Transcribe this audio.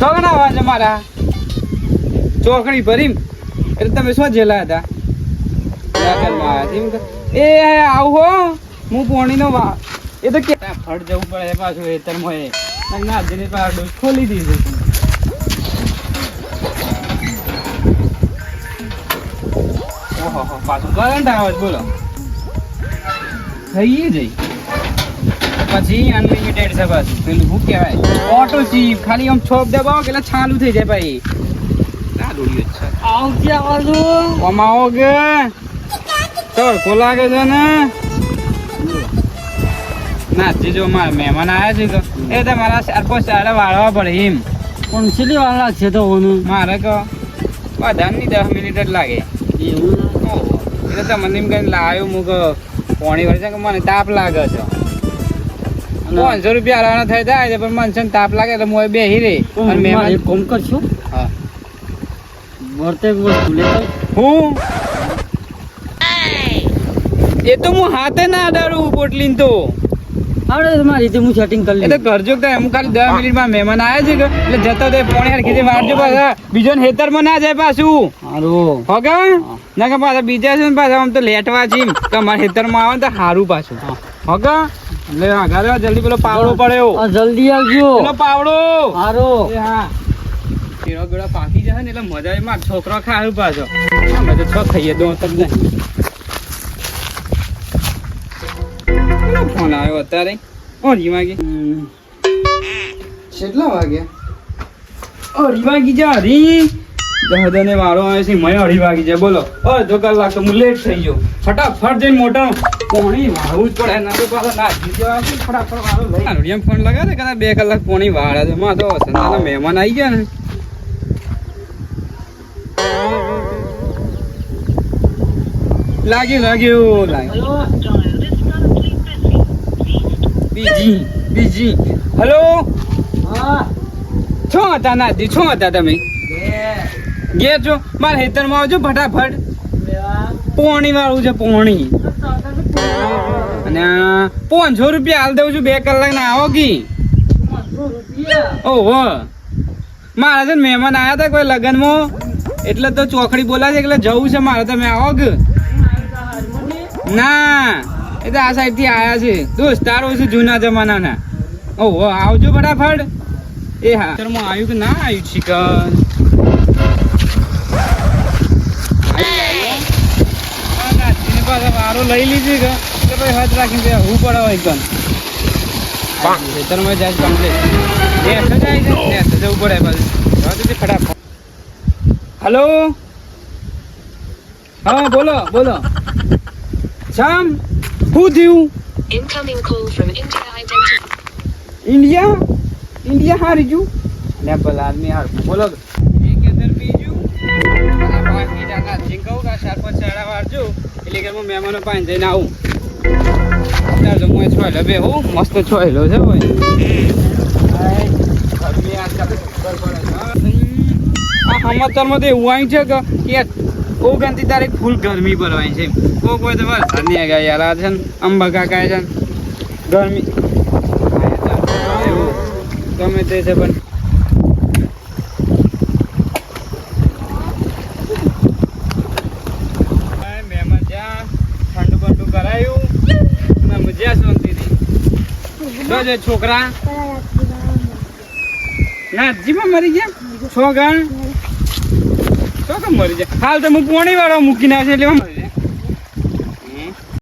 ચોકના અવાજ અમારા ચોકડી ભરી એટલે તમે શું જેલા હતા એ આવું હો હું પોણીનો વા એ તો કે ફળ જવું પડે પાછું ખેતરમાં એ નાજીને પાછું ખોલી દીધું ઓહો પાછું કરંટ આવે બોલો થઈ જઈ પછી અનલિમિટેડ છે બસ પેલું શું કહેવાય ઓટો ચીપ ખાલી આમ છોપ દબાવો એટલે ચાલુ થઈ જાય ભાઈ ના દોડ્યો છે આવ ક્યાં વાળો ઓમાઓ કે તડકો લાગે છે ને ના જીજો મારા મહેમાન આવ્યા છે તો એ તમારા 4-5 સાડા વાળવા પડે એમ પણ કેટલી વાર લાગશે તો મારે કહો વધારે નહીં 10 મિનિટ જ લાગે એવું એટલે તમને એમ કઈ લાવ્યો મૂક પોણી વળશે કે મને તાપ લાગે છે 500 રૂપિયા આવવાના થઈ જાય પણ મને તાપ લાગે એટલે હું બેહી રે અને મહેમાન કોમ કરશો હા વર્તે વસ્તુ લેતા હું એ તો હું હાથે ના અડાડું પોટલીને તો આવડે તમારી રીતે હું સેટિંગ કરી લઉં એટલે કરજો કે હું ખાલી 10 મિનિટમાં મહેમાન આવ્યા છે એટલે જતો તે પોણી હરખી વાળજો પાછા બીજો ખેતરમાં ના જાય પાછું સારું હોગે ના કે પાછા બીજા છે ને પાછા આમ તો લેટવા છે કે અમારા ખેતરમાં આવે ને તો સારું પાછું હોગે એટલે આગળ જલ્દી પેલો પાવડો પડ્યો જલ્દી આવજો પેલો પાવડો સારો હા કેળો ગળા પાકી જાય ને એટલે મજા આવે મારો છોકરો ખાયું પાછો અમે તો છ ખાઈએ દો તમને ફોન આવ્યો અત્યારે અઢી વાગે કેટલા વાગ્યા અઢી વાગી જા હરી દહદને વાળો આવે છે મને અઢી વાગી જાય બોલો અડધો કલાક તો હું લેટ થઈ ગયો ફટાફટ જઈને મોટા પોણી વાળવું જ પડે ના તો પાછા નાખી જવા ફટાફટ વાળો લઈ ફોન લગાવે કદાચ 2 કલાક પોણી વાળે છે માં તો સંતાના મહેમાન આવી ગયા ને લાગ્યું બીજી હેલો હા છો હતા નાજી છો હતા તમે ઘેર છો મારા ખેતરમાં આવજો ફટાફટ પોણી વાળું છે પોણી અને 500 રૂપિયા હાલ દઉં છું 2 કલાક ના આવો કી ઓહો મારા છે ને મહેમાન આવ્યા હતા કોઈ લગ્નમાં એટલે તો ચોકડી બોલાશે એટલે જવું છે મારે તમે આવો કે ના એ તો આ સાઈડ થી આયા છે દોસ્તારો છે જૂના જમાનાના ઓહો આવજો ફટાફટ એ હા શર્મા આવ્યું કે ના આવ્યું ચિકન વારો લઈ લીધી કે ભાઈ હાથ રાખીને હું પડે એકદમ ખેતરમાં જાય કમ્પ્લીટ જાય છે જવું પડે પાછું ફટાફટ હલો હા બોલો શામ શું થયું ઇન્ડિયા હારી ગયું ને ભલા આદમી હાર બોલો એક અંદર બીજું બાકી જાતા કહું કે 4-5 સાડા વાળજો એટલે કે હું મહેમાનો પાસે જઈને આવું અત્યારે તો હું છોયલો બે હું મસ્ત છોયલો છે ભાઈ આ સમાચારમાં તો એવું આવ્યું છે કે 29 તારીખ ફૂલ ગરમી પડવાની છે કોઈ તો વરસાદ નહીં આવ્યા યાર આ છે ને અંબા કાકા છે ગરમી ગમે તે છે પણ મહેમાન જ્યાં ઠંડુ બંડુ કરાયું મજા શાંતિથી છોકરા નાથજીમાં મરી ગયા 6 ગણ તો કેમ મરી જાય હાલ તો હું પોણી વાળો મૂકી નાખે એટલે મરી જાય